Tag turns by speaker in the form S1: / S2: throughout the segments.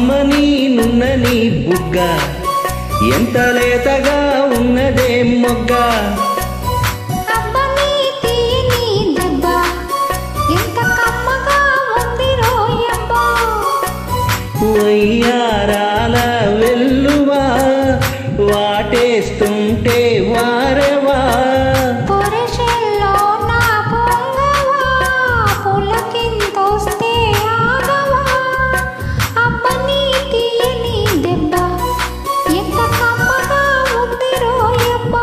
S1: అమ్మని నున్నని బుగ్గ ఎంత లేతగా ఉన్నదే మొగ్గ
S2: అబ్బని తీయని దెబ్బ ఎంత కమ్మగా ఉంది రోయబ్బ
S1: వయ్యారాల వెల్లువా వాటేస్తుంటే వారెవా
S2: పొరషల్లో నా పొంగవా పులకింతొస్తే ఆగవా అబ్బని తీయని దెబ్బ ఎంత కమ్మగా ఉంది రోయబ్బ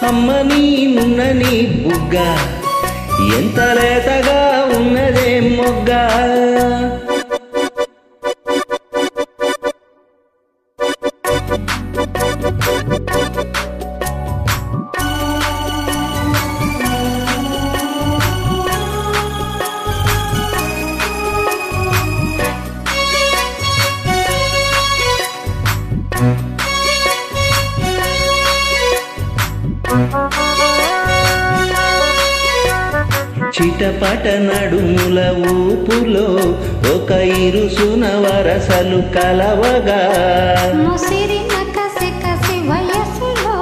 S1: అమ్మని నున్నని బుగ్గ ఎంత లేతగా ఉన్నదే మొగ్గ చిటపట నడుముల ఊపులో ఒక ఇరుసున వరసలు కలవగా
S2: ముసిరిన కసి కసి వయసులో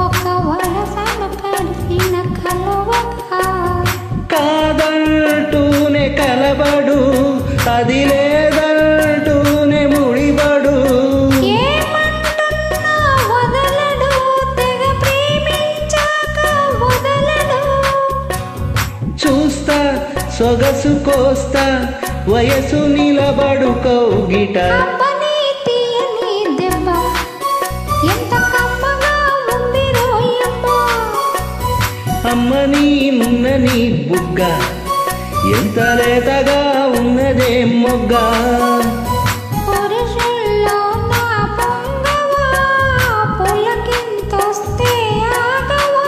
S2: ఒక వరసను కలిసిన కలవగా
S1: కాదంటూనే కలబడు అది లేదంటూనే ముడిబడు
S2: ఏమంటున్నా వదలడు తెగ ప్రేమించాక వదలడు
S1: చూస్తా సొగసు కోస్తా వయసు నిలబడు కౌగిట
S2: అబ్బని తీయని దెబ్బ ఎంత కమ్మగా ఉంది రోయమ్మ
S1: అమ్మని నున్నని బుగ్గ ఎంత లేతగా ఉన్నదే మొగ్గ
S2: పొరషల్లో నా పొంగవా పులకింతొస్తే ఆగవా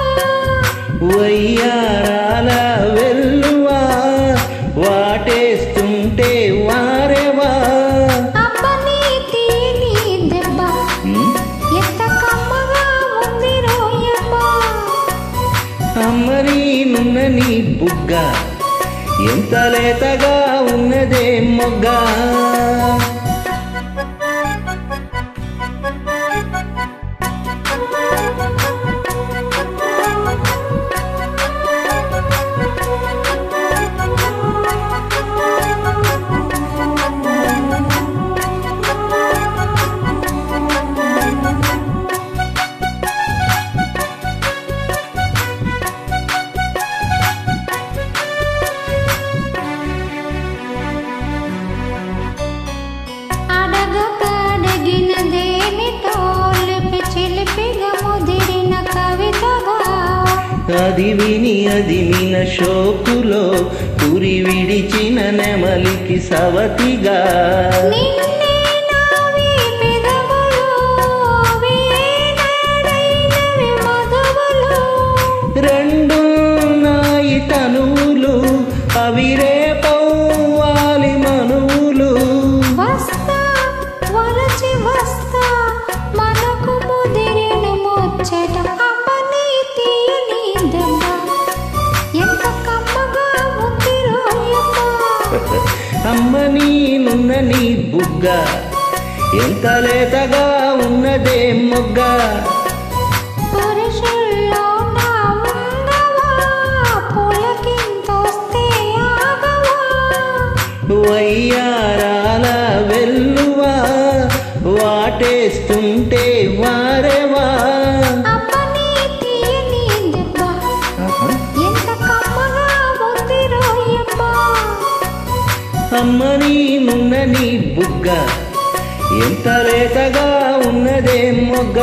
S1: వయ్యారాల వెల్లువా వాటేస్తుంటే వారెవా
S2: అబ్బని తీయని దెబ్బ ఎంత కమ్మగా ఉంది రోయమ్మ
S1: అమ్మని నున్నని బుగ్గ ఎంత లేతగా ఉన్నదే మొగ్గ
S2: అడగకడిగినదేమిటో లిపి చిలిపిగా ముదిరిన కవితగా
S1: అది విని అది విన షోకులో పురి విడిచిన నెమలికి సవతిగా
S2: నిన్నే నావి పెదవులు వీణాడైనవి మధువులు
S1: రెండు నాయి తనువులు అవి రేపవ్వాలి మనువులు
S2: వస్తా వరచి వస్తా మనకు ముదిరిన ముచ్చట అబ్బని తీయని దెబ్బ ఎంత కమ్మగా ఉంది రోయమ్మ
S1: అమ్మని నున్నని బుగ్గ ఎంత లేతగా ఉన్నదే మొగ్గ
S2: పొరషల్లో నా ఉండవా పులకింతొస్తే ఆగవా
S1: వయ్యారాల వెల్లువా వాటేస్తుంటే వారెవా
S2: అబ్బని తీయని దెబ్బ ఎంత కమ్మగా ఉంది రోయమ్మ
S1: అమ్మని నున్నని బుగ్గ ఎంత లేతగా ఉన్నదే మొగ్గ